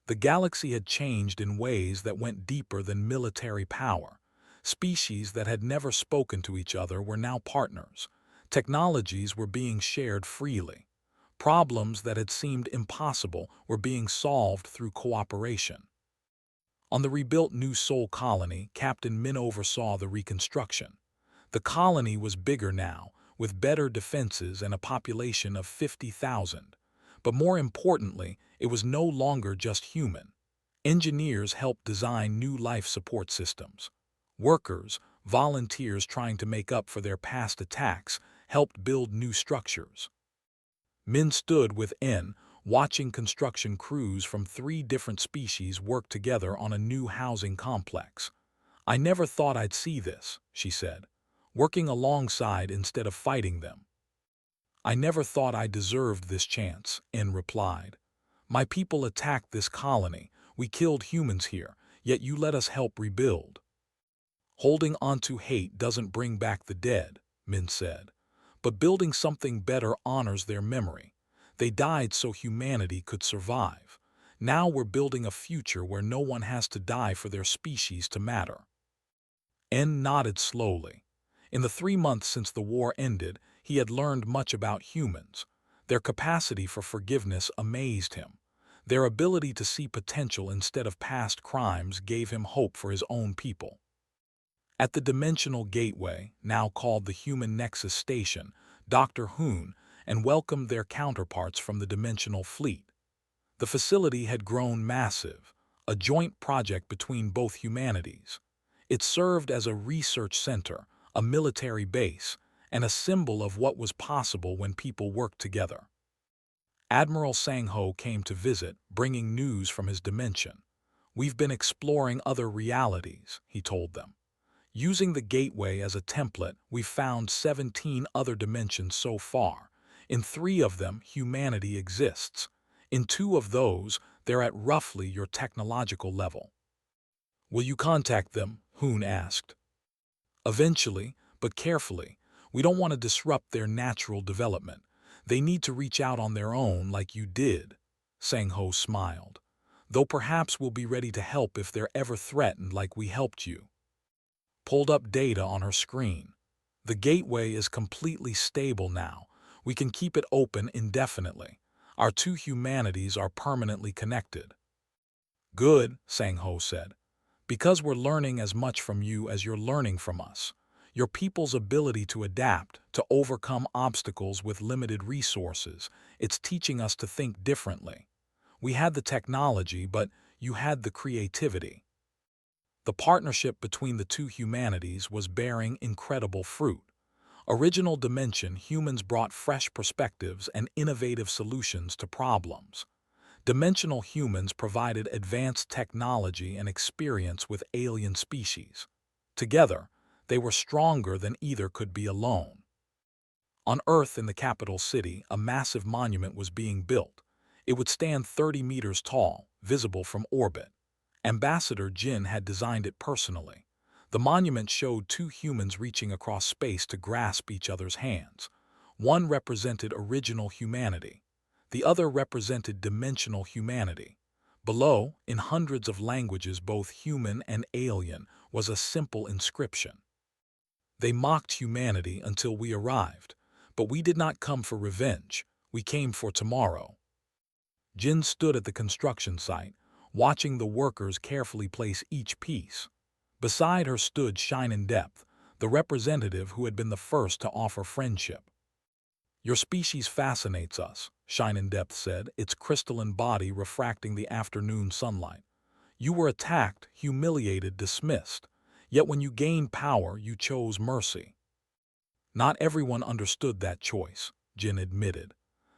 The galaxy had changed in ways that went deeper than military power. Species that had never spoken to each other were now partners. Technologies were being shared freely. Problems that had seemed impossible were being solved through cooperation. On the rebuilt New Sol colony, Captain Min oversaw the reconstruction. The colony was bigger now, with better defenses and a population of 50,000. But more importantly, it was no longer just human. Engineers helped design new life support systems. Workers, volunteers trying to make up for their past attacks, helped build new structures. Min stood within, watching construction crews from 3 different species work together on a new housing complex. "I never thought I'd see this," she said. "Working alongside instead of fighting them." "I never thought I deserved this chance," En replied. "My people attacked this colony. We killed humans here, yet you let us help rebuild." "Holding onto hate doesn't bring back the dead," Min said. "But building something better honors their memory. They died so humanity could survive. Now we're building a future where no one has to die for their species to matter." En nodded slowly. In the 3 months since the war ended, he had learned much about humans. Their capacity for forgiveness amazed him. Their ability to see potential instead of past crimes gave him hope for his own people. At the Dimensional Gateway, now called the Human Nexus Station, Dr. Hoon and welcomed their counterparts from the Dimensional Fleet. The facility had grown massive, a joint project between both humanities. It served as a research center, a military base, and a symbol of what was possible when people worked together. Admiral Sang-ho came to visit, bringing news from his dimension. "We've been exploring other realities," he told them. "Using the gateway as a template, we've found 17 other dimensions so far. In 3 of them, humanity exists. In 2 of those, they're at roughly your technological level." "Will you contact them?" Hoon asked. "Eventually, but carefully. We don't want to disrupt their natural development. They need to reach out on their own like you did." Sang-ho smiled. "Though perhaps we'll be ready to help if they're ever threatened like we helped you." Pulled up data on her screen. "The gateway is completely stable now. We can keep it open indefinitely. Our 2 humanities are permanently connected." "Good," Sang-ho said. "Because we're learning as much from you as you're learning from us. Your people's ability to adapt, to overcome obstacles with limited resources, it's teaching us to think differently. We had the technology, but you had the creativity." The partnership between the 2 humanities was bearing incredible fruit. Original dimension humans brought fresh perspectives and innovative solutions to problems. Dimensional humans provided advanced technology and experience with alien species. Together, they were stronger than either could be alone. On Earth, in the capital city, a massive monument was being built. It would stand 30 meters tall, visible from orbit. Ambassador Jin had designed it personally. The monument showed 2 humans reaching across space to grasp each other's hands. One represented original humanity. The other represented dimensional humanity. Below, in hundreds of languages both human and alien, was a simple inscription. "They mocked humanity until we arrived, but we did not come for revenge. We came for tomorrow." Jin stood at the construction site, watching the workers carefully place each piece. Beside her stood Shining Depth, the representative who had been the first to offer friendship. "Your species fascinates us," Shining Depth said, its crystalline body refracting the afternoon sunlight. "You were attacked, humiliated, dismissed. Yet when you gained power, you chose mercy." "Not everyone understood that choice," Jin admitted.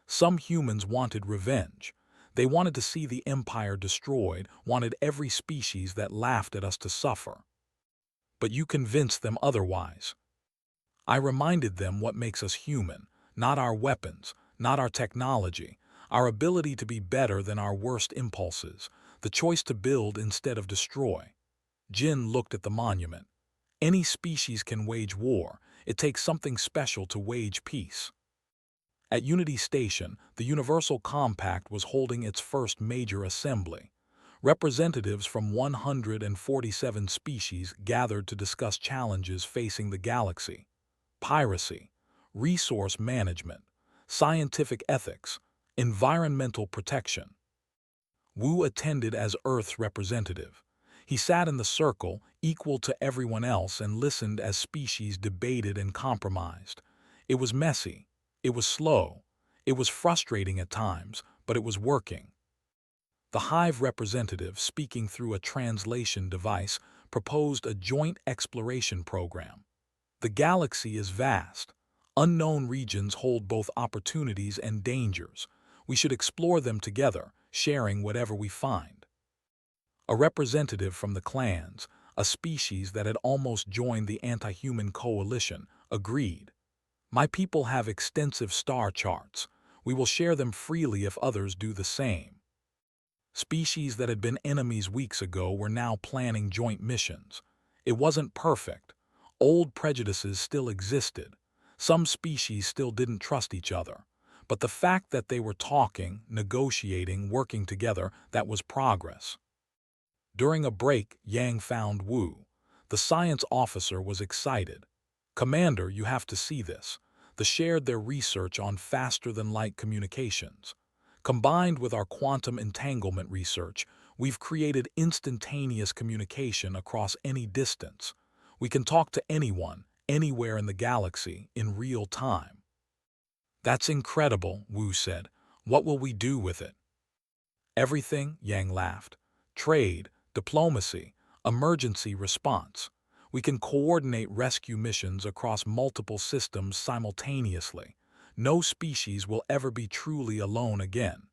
"Some humans wanted revenge. They wanted to see the Empire destroyed, wanted every species that laughed at us to suffer. But you convinced them otherwise. I reminded them what makes us human, not our weapons, not our technology, our ability to be better than our worst impulses, the choice to build instead of destroy." Jin looked at the monument. "Any species can wage war. It takes something special to wage peace." At Unity Station, the Universal Compact was holding its first major assembly. Representatives from 147 species gathered to discuss challenges facing the galaxy: piracy, resource management, scientific ethics, environmental protection. Wu attended as Earth's representative. He sat in the circle, equal to everyone else, and listened as species debated and compromised. It was messy. It was slow. It was frustrating at times, but it was working. The Hive representative, speaking through a translation device, proposed a joint exploration program. "The galaxy is vast. Unknown regions hold both opportunities and dangers. We should explore them together, sharing whatever we find." A representative from the clans, a species that had almost joined the anti-human coalition, agreed. "My people have extensive star charts. We will share them freely if others do the same." Species that had been enemies weeks ago were now planning joint missions. It wasn't perfect. Old prejudices still existed. Some species still didn't trust each other. But the fact that they were talking, negotiating, working together, that was progress. During a break, Yang found Wu. The science officer was excited. "Commander, you have to see this." They shared their research on faster-than-light communications. "Combined with our quantum entanglement research, we've created instantaneous communication across any distance. We can talk to anyone, anywhere in the galaxy, in real time." "That's incredible," Wu said. "What will we do with it?" "Everything," Yang laughed. "Trade, diplomacy, emergency response. We can coordinate rescue missions across multiple systems simultaneously. No species will ever be truly alone again."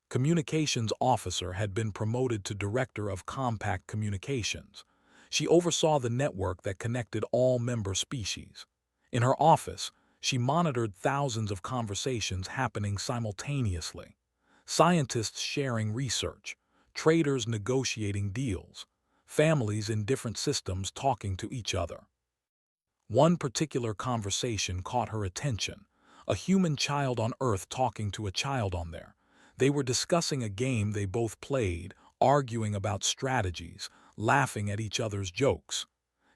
Communications officer had been promoted to director of compact communications. She oversaw the network that connected all member species. In her office, she monitored thousands of conversations happening simultaneously. Scientists sharing research, traders negotiating deals, families in different systems talking to each other. One particular conversation caught her attention: a human child on Earth talking to a child on there. They were discussing a game they both played, arguing about strategies, laughing at each other's jokes.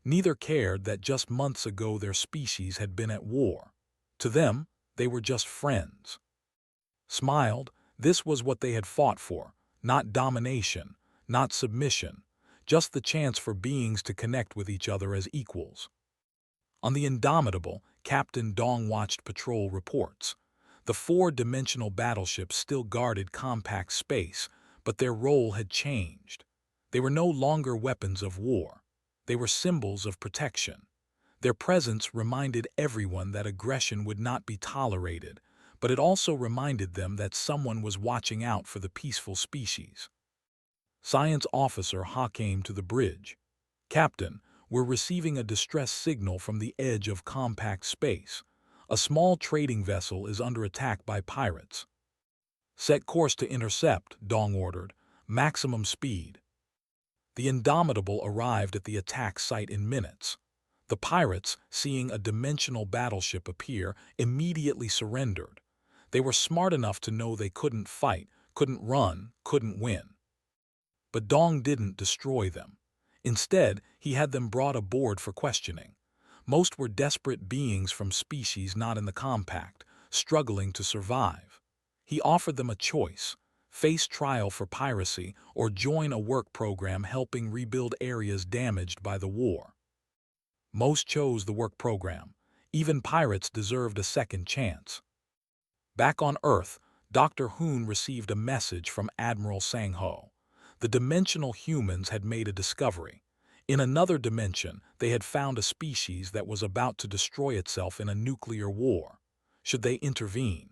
Neither cared that just months ago their species had been at war. To them, they were just friends. Smiled, this was what they had fought for: not domination, not submission, just the chance for beings to connect with each other as equals. On the Indomitable, Captain Dong watched patrol reports. The four-dimensional battleships still guarded compact space, but their role had changed. They were no longer weapons of war. They were symbols of protection. Their presence reminded everyone that aggression would not be tolerated, but it also reminded them that someone was watching out for the peaceful species. Science Officer Ha came to the bridge. "Captain, we're receiving a distress signal from the edge of compact space. A small trading vessel is under attack by pirates." "Set course to intercept," Dong ordered. "Maximum speed." The Indomitable arrived at the attack site in minutes. The pirates, seeing a dimensional battleship appear, immediately surrendered. They were smart enough to know they couldn't fight, couldn't run, couldn't win. But Dong didn't destroy them. Instead, he had them brought aboard for questioning. Most were desperate beings from species not in the compact, struggling to survive. He offered them a choice: face trial for piracy, or join a work program helping rebuild areas damaged by the war. Most chose the work program. Even pirates deserved a second chance. Back on Earth, Dr. Hoon received a message from Admiral Sang-ho. The dimensional humans had made a discovery. In another dimension, they had found a species that was about to destroy itself in a nuclear war. Should they intervene?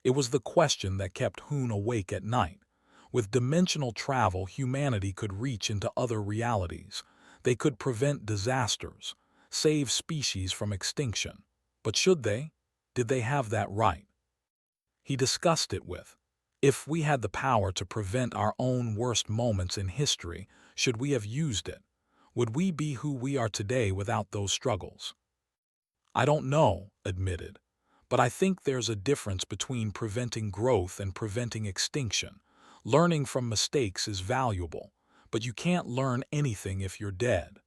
It was the question that kept Hoon awake at night. With dimensional travel, humanity could reach into other realities. They could prevent disasters, save species from extinction. But should they? Did they have that right? He discussed it with, if we had the power to prevent our own worst moments in history, should we have used it? Would we be who we are today without those struggles? I don't know, admitted, but I think there's a difference between preventing growth and preventing extinction. Learning from mistakes is valuable, but you can't learn anything if you're dead.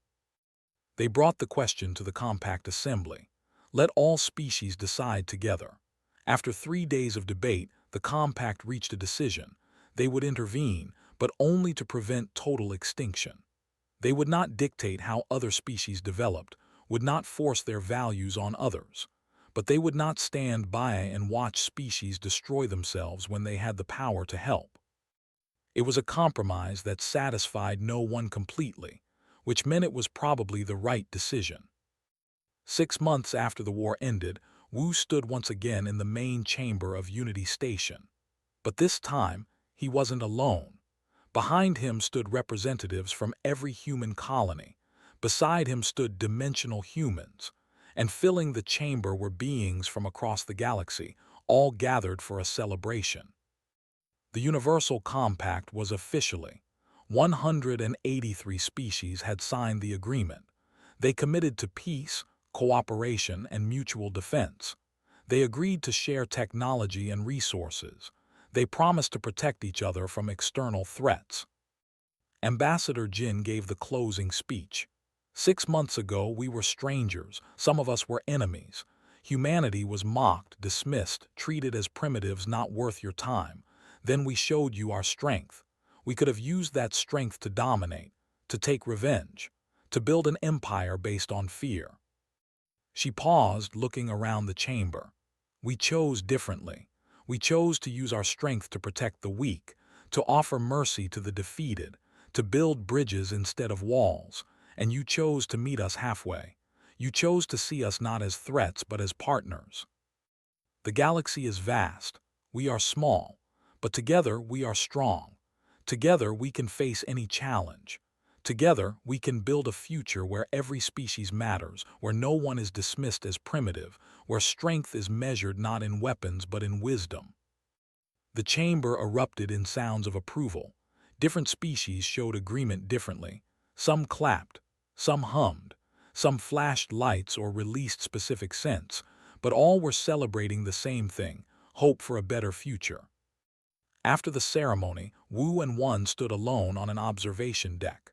They brought the question to the compact assembly. Let all species decide together. After 3 days of debate, the compact reached a decision. They would intervene, but only to prevent total extinction. They would not dictate how other species developed, would not force their values on others. But they would not stand by and watch species destroy themselves when they had the power to help. It was a compromise that satisfied no one completely, which meant it was probably the right decision. 6 months after the war ended, Wu stood once again in the main chamber of Unity Station. But this time, he wasn't alone. Behind him stood representatives from every human colony. Beside him stood dimensional humans. And filling the chamber were beings from across the galaxy, all gathered for a celebration. The Universal Compact was officially. 183 species had signed the agreement. They committed to peace, cooperation, and mutual defense. They agreed to share technology and resources. They promised to protect each other from external threats. Ambassador Jin gave the closing speech. 6 months ago, we were strangers. Some of us were enemies. Humanity was mocked, dismissed, treated as primitives not worth your time. Then we showed you our strength. We could have used that strength to dominate, to take revenge, to build an empire based on fear. She paused, looking around the chamber. We chose differently. We chose to use our strength to protect the weak, to offer mercy to the defeated, to build bridges instead of walls, and you chose to meet us halfway. You chose to see us not as threats but as partners. The galaxy is vast. We are small, but together we are strong. Together we can face any challenge. Together, we can build a future where every species matters, where no one is dismissed as primitive, where strength is measured not in weapons but in wisdom. The chamber erupted in sounds of approval. Different species showed agreement differently. Some clapped, some hummed, some flashed lights or released specific scents, but all were celebrating the same thing, hope for a better future. After the ceremony, Wu and One stood alone on an observation deck.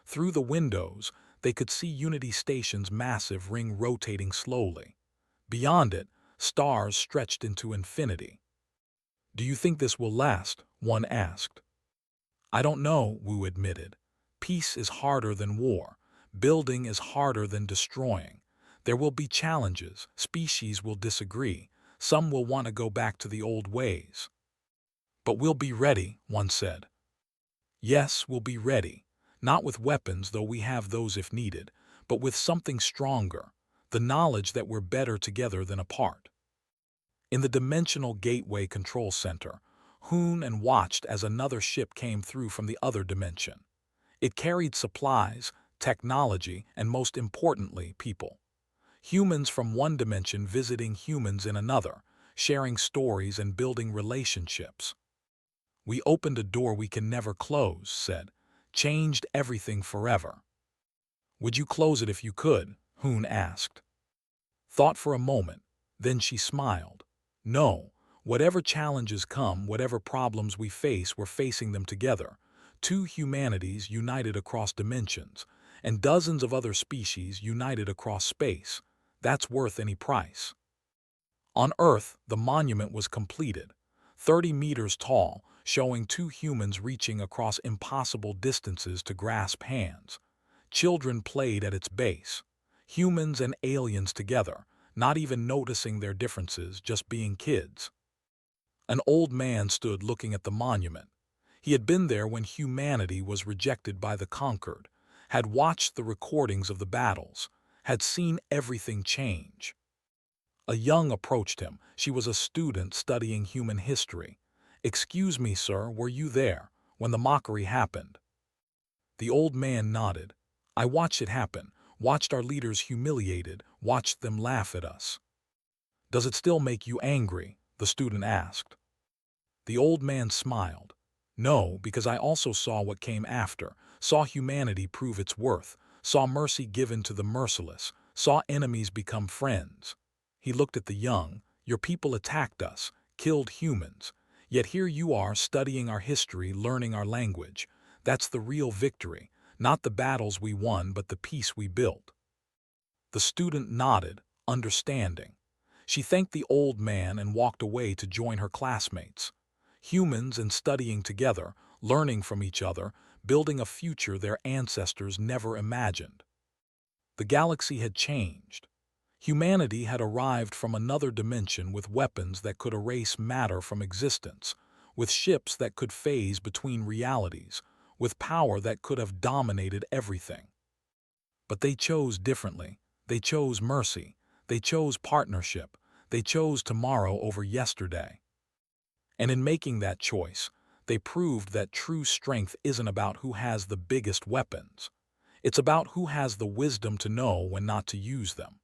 Through the windows, they could see Unity Station's massive ring rotating slowly. Beyond it, stars stretched into infinity. Do you think this will last? One asked. I don't know, Wu admitted. Peace is harder than war. Building is harder than destroying. There will be challenges. Species will disagree. Some will want to go back to the old ways. But we'll be ready, One said. Yes, we'll be ready. Not with weapons, though we have those if needed, but with something stronger, the knowledge that we're better together than apart. In the Dimensional Gateway Control Center, Hoon and watched as another ship came through from the other dimension. It carried supplies, technology, and most importantly, people. Humans from one dimension visiting humans in another, sharing stories and building relationships. We opened a door we can never close, said. Changed everything forever. Would you close it if you could? Hoon asked. Thought for a moment, then she smiled. No, whatever challenges come, whatever problems we face, we're facing them together. Two humanities united across dimensions, and dozens of other species united across space. That's worth any price. On Earth, the monument was completed. 30 meters tall, showing two humans reaching across impossible distances to grasp hands. Children played at its base. Humans and aliens together, not even noticing their differences, just being kids. An old man stood looking at the monument. He had been there when humanity was rejected by the conquered, had watched the recordings of the battles, had seen everything change. A young approached him. She was a student studying human history. "Excuse me, sir, were you there when the mockery happened?" The old man nodded. "I watched it happen, watched our leaders humiliated, watched them laugh at us." "Does it still make you angry?" the student asked. The old man smiled. "No, because I also saw what came after, saw humanity prove its worth, saw mercy given to the merciless, saw enemies become friends." He looked at the young. "Your people attacked us, killed humans. Yet here you are studying our history, learning our language. That's the real victory, not the battles we won but the peace we built." The student nodded, understanding. She thanked the old man and walked away to join her classmates. Humans and studying together, learning from each other, building a future their ancestors never imagined. The galaxy had changed. Humanity had arrived from another dimension with weapons that could erase matter from existence, with ships that could phase between realities, with power that could have dominated everything. But they chose differently. They chose mercy. They chose partnership. They chose tomorrow over yesterday. And in making that choice, they proved that true strength isn't about who has the biggest weapons. It's about who has the wisdom to know when not to use them.